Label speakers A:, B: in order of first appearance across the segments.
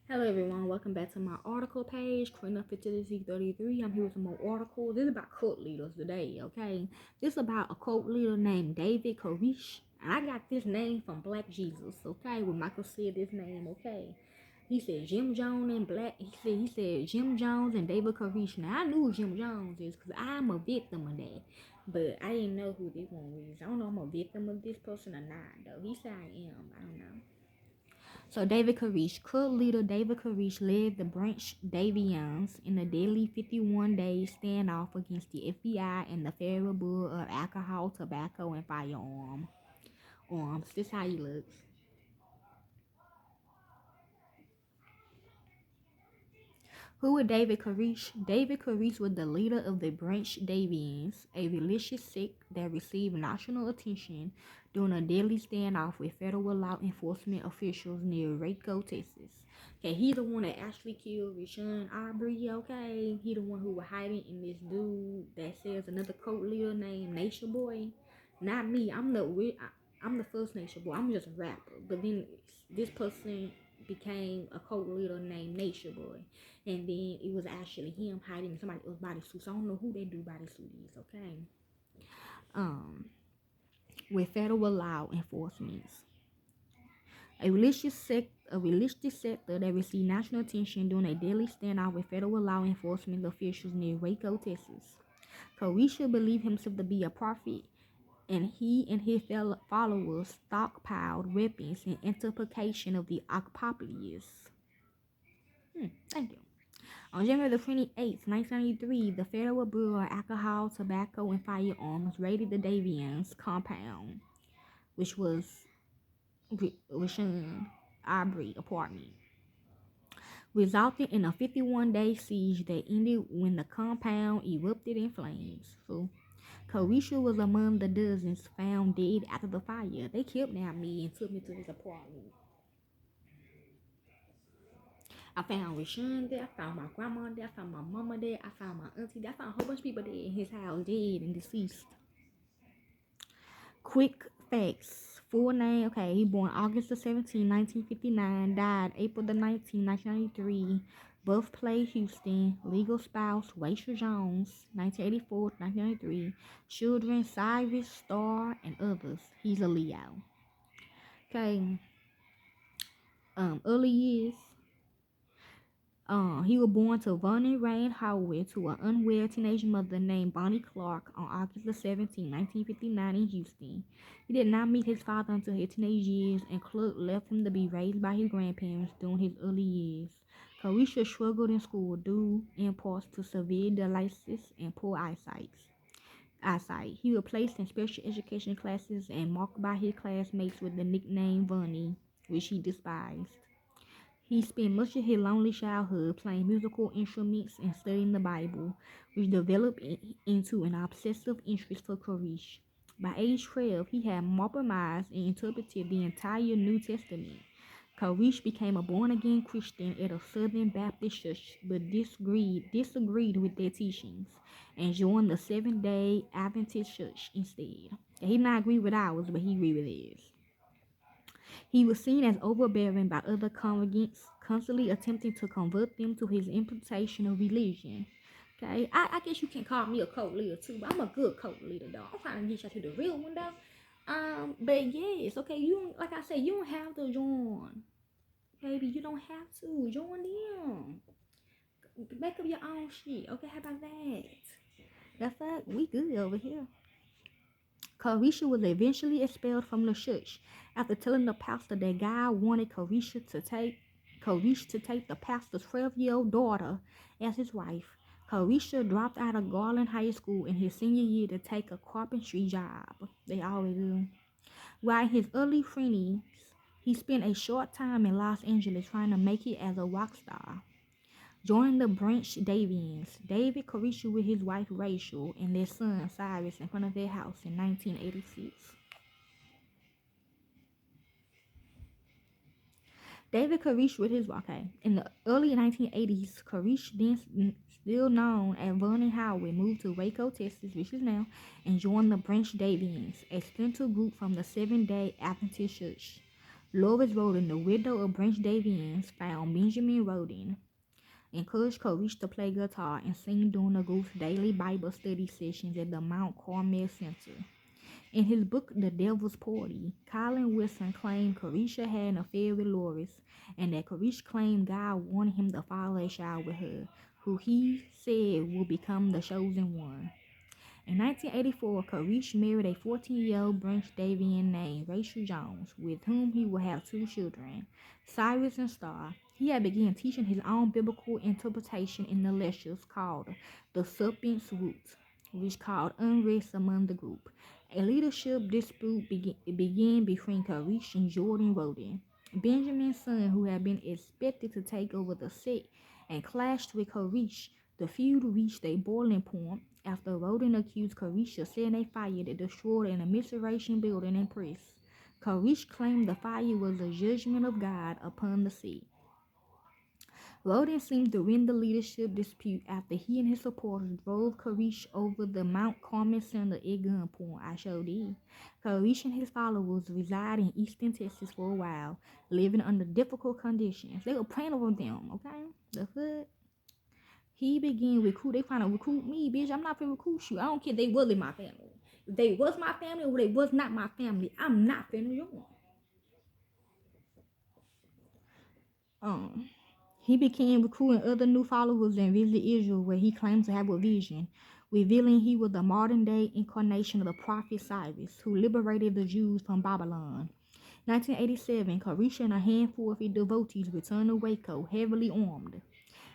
A: Hello everyone, welcome back to my article page, Queen of Fertility 33. I'm here with some more articles. This is about cult leaders today, okay? This is about a cult leader named David Koresh. And I got this name from Black Jesus, okay? When Michael said this name, okay? He said Jim Jones and he said Jim Jones and David Koresh. Now I knew who Jim Jones is because I'm a victim of that. But I didn't know who this one was. I don't know if I'm a victim of this person or not though. He said I am. I don't know. So David Koresh, cult leader David Koresh led the Branch Davidians in a deadly 51-day standoff against the FBI and the federal Bureau of Alcohol, Tobacco, and Firearms. This how he looks. Who was David Koresh? David Koresh was the leader of the Branch Davidians, a religious sect that received national attention during a deadly standoff with federal law enforcement officials near Waco, Texas. Okay, he the one that actually killed Rashawn Aubrey, okay? He the one who was hiding in this dude that says another cult leader named Nature Boy. Not me. I'm the first Nature Boy. I'm just a rapper. But then this person became a cult leader named Nature Boy. And then it was actually him hiding in somebody else's bodysuit. So I don't know who they do bodysuit is, okay? Um, with federal law enforcement. A religious sector that received national attention during a deadly standoff with federal law enforcement officials near Waco, Texas. Koresh believed himself to be a prophet, and he and his fellow followers stockpiled weapons in anticipation of the apocalypse. Thank you. On January the 28th, 1993, the Federal Bureau of Alcohol, Tobacco, and Firearms raided the Davians compound, which was Rashawn Aubrey apartment, resulting in a 51-day siege that ended when the compound erupted in flames. So, Koresh was among the dozens found dead after the fire. They kidnapped me and took me to his apartment. I found Rashawn there, I found my grandma there, I found my mama there, I found my auntie there, I found a whole bunch of people there in his house, dead and deceased. Quick facts. Full name, okay, he born August the 17th, 1959, died April the 19th, 1993. Birthplace, Houston. Legal spouse, Rachel Jones, 1984 to 1993. Children, Cyrus, Star, and others. He's a Leo. Okay, early years. He was born to Vonnie Rain Howard to an unwell teenage mother named Bonnie Clark on August the 17th, 1959 in Houston. He did not meet his father until his teenage years, and Clark left him to be raised by his grandparents during his early years. Koresh struggled in school due in part to severe dyslexia and poor eyesight. He was placed in special education classes and mocked by his classmates with the nickname Vonnie, which he despised. He spent much of his lonely childhood playing musical instruments and studying the Bible, which developed into an obsessive interest for Koresh. By age 12, he had memorized and interpreted the entire New Testament. Koresh became a born-again Christian at a Southern Baptist church, but disagreed with their teachings and joined the Seventh-day Adventist Church instead. He did not agree with ours, but he agreed with theirs. He was seen as overbearing by other congregants, constantly attempting to convert them to his interpretation of religion. Okay, I guess you can call me a cult leader too, but I'm a good cult leader though. I'm trying to get you to the real one though. But yes, okay, you like I said, you don't have to join. Baby, you don't have to join them. Make up your own shit. Okay, how about that? The fuck, we good over here. Koresh was eventually expelled from the church after telling the pastor that God wanted Koresh to take the pastor's 12-year-old daughter as his wife. Koresh dropped out of Garland High School in his senior year to take a carpentry job. They always do. While in his early 20s, he spent a short time in Los Angeles trying to make it as a rock star. Joining the Branch Davians, David Koresh with his wife Rachel and their son Cyrus in front of their house in 1986. David Koresh with his in the early 1980s, Koresh, then still known as Vernon Howard, moved to Waco, Texas, which is now, and joined the Branch Davians, a splinter group from the Seventh-day Adventist Church. Lois Roden, the widow of Branch Davidians, found Benjamin Roden, encouraged Koresh to play guitar and sing during the group's daily Bible study sessions at the Mount Carmel Center. In his book, The Devil's Party, Colin Wilson claimed Koresh had an affair with Lois, and that Koresh claimed God wanted him to follow a child with her, who he said would become the chosen one. In 1984, Koresh married a 14-year-old Branch Davidian named Rachel Jones, with whom he will have 2 children, Cyrus and Star. He had begun teaching his own biblical interpretation in the lectures called The Serpent's Root, which caused unrest among the group. A leadership dispute began between Koresh and Jordan Roden, Benjamin's son, who had been expected to take over the sect, and clashed with Koresh. The feud reached a boiling point after Roden accused Koresh of setting a fire that destroyed an administration building in Press. Koresh claimed the fire was a judgment of God upon the sect. Roden seemed to win the leadership dispute after he and his supporters drove Koresh over the Mount Carmel Center at gunpoint. I sure did. Koresh and his followers resided in Easton, Texas for a while, living under difficult conditions. They were praying over them, okay? The hood. He began recruit. They trying to recruit me, bitch. I'm not finna recruit you. I don't care if they was in my family. If they was my family or they was not my family, I'm not finna join. He began recruiting other new followers and visited Israel, where he claimed to have a vision, revealing he was the modern-day incarnation of the prophet Cyrus, who liberated the Jews from Babylon. 1987, Koresh and a handful of his devotees returned to Waco, heavily armed.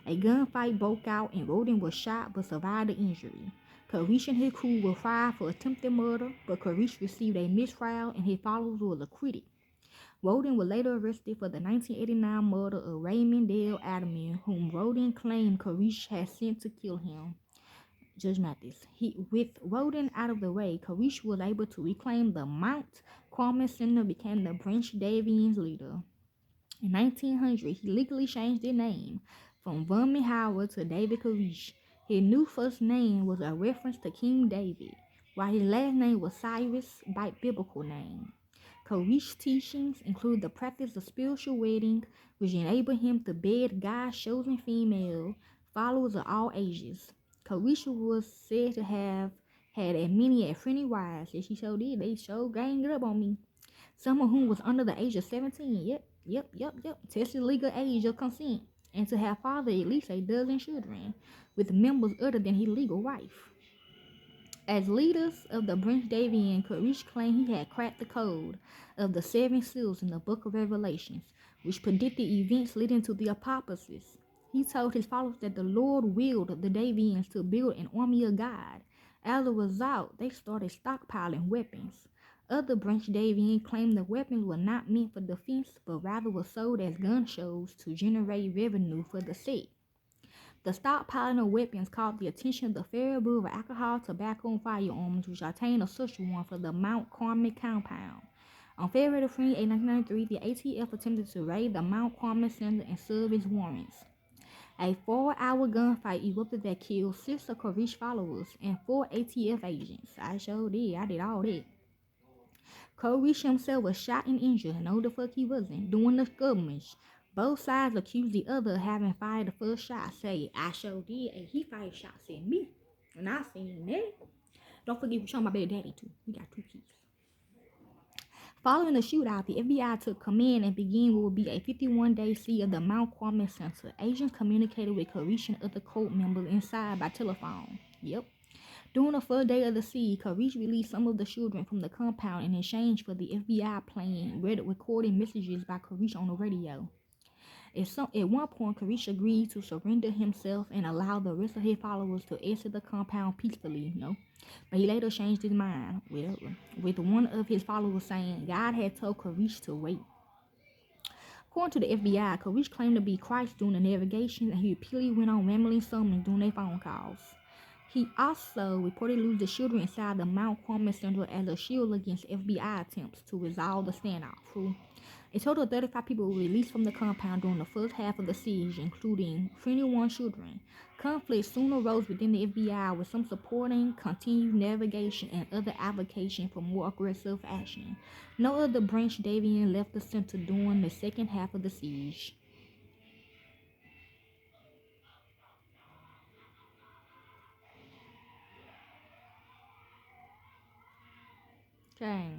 A: A gunfight broke out and Roden was shot but survived the injury. Koresh and his crew were tried for attempted murder, but Koresh received a mistrial and his followers were acquitted. Roden was later arrested for the 1989 murder of Raymond Dale Adamian, whom Roden claimed Koresh had sent to kill him. Judge Mathis. With Roden out of the way, Koresh was able to reclaim the Mount Carmel Center, became the Branch Davidians leader. In 1900, he legally changed his name from Vermin Howard to David Koresh. His new first name was a reference to King David, while his last name was Cyrus, by biblical name. Koresh's teachings include the practice of spiritual wedding, which enabled him to bed God's chosen female, followers of all ages. Koresh was said to have had as many as 20 wives. Yes, she sure did. They sure ganged up on me. Some of whom was under the age of 17. Yep. Tested legal age of consent. And to have fathered at least a dozen children with members other than his legal wife. As leaders of the Branch Davidian, Koresh claimed he had cracked the code of the 7 seals in the book of Revelations, which predicted events leading to the apocalypse. He told his followers that the Lord willed the Davidians to build an army of God. As a result, they started stockpiling weapons. Other Branch Davidians claimed the weapons were not meant for defense, but rather were sold as gun shows to generate revenue for the state. The stockpiling of weapons caught the attention of the Federal Bureau of Alcohol, Tobacco, and Firearms, which obtained a search warrant for the Mount Carmel compound. On February 28, 1993, the ATF attempted to raid the Mount Carmel Center and serve its warrants. A 4-hour gunfight erupted that killed 6 of Koresh followers and 4 ATF agents. I sure did. I did all that. Koresh himself was shot and injured. No, the fuck he wasn't. During the skirmish, both sides accused the other of having fired the first shot. Say, I sure did. And he fired shots at me. And I seen that. Don't forget we showing my baby daddy too. We got 2 kids. Following the shootout, the FBI took command and began what would be a 51-day siege of the Mount Carmel Center. Agents communicated with Koresh and other cult members inside by telephone. Yep. During the first day of the siege, Koresh released some of the children from the compound in exchange for the FBI playing recording messages by Koresh on the radio. At one point, Koresh agreed to surrender himself and allow the rest of his followers to exit the compound peacefully, But he later changed his mind, with one of his followers saying God had told Koresh to wait. According to the FBI, Koresh claimed to be Christ during the navigation, and he repeatedly went on rambling sermons during their phone calls. He also reportedly used the children inside the Mount Carmel Center as a shield against FBI attempts to resolve the standoff. A total of 35 people were released from the compound during the first half of the siege, including 21 children. Conflict soon arose within the FBI, with some supporting continued navigation and other advocating for more aggressive action. No other branch Davidian left the center during the second half of the siege. Okay.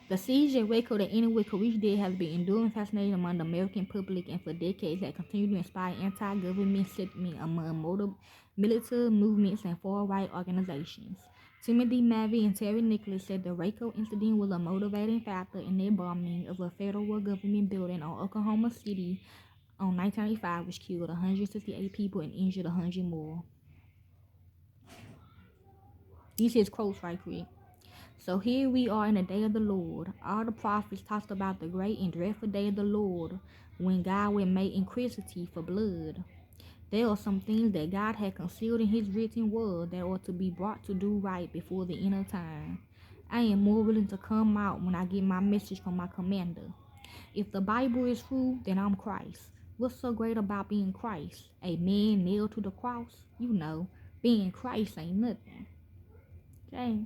A: The siege at Waco that ended with Koresh death has been enduring fascination among the American public and for decades has continued to inspire anti-government sentiment among military movements and far-right organizations. Timothy Mavey and Terry Nicholas said the Waco incident was a motivating factor in their bombing of a federal government building on Oklahoma City on 1995, which killed 168 people and injured 100 more. These is quotes right quick. So here we are in the day of the Lord. All the prophets talked about the great and dreadful day of the Lord, when God will make inquisitive for blood. There are some things that God had concealed in his written word that are to be brought to do right before the end of time. I am more willing to come out when I get my message from my commander. If the Bible is true, then I'm Christ. What's so great about being Christ? A man nailed to the cross? You know, being Christ ain't nothing. Okay?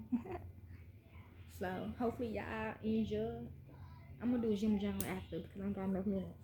A: So hopefully y'all enjoy. I'm gonna do a gym journal after because I'm got enough minutes.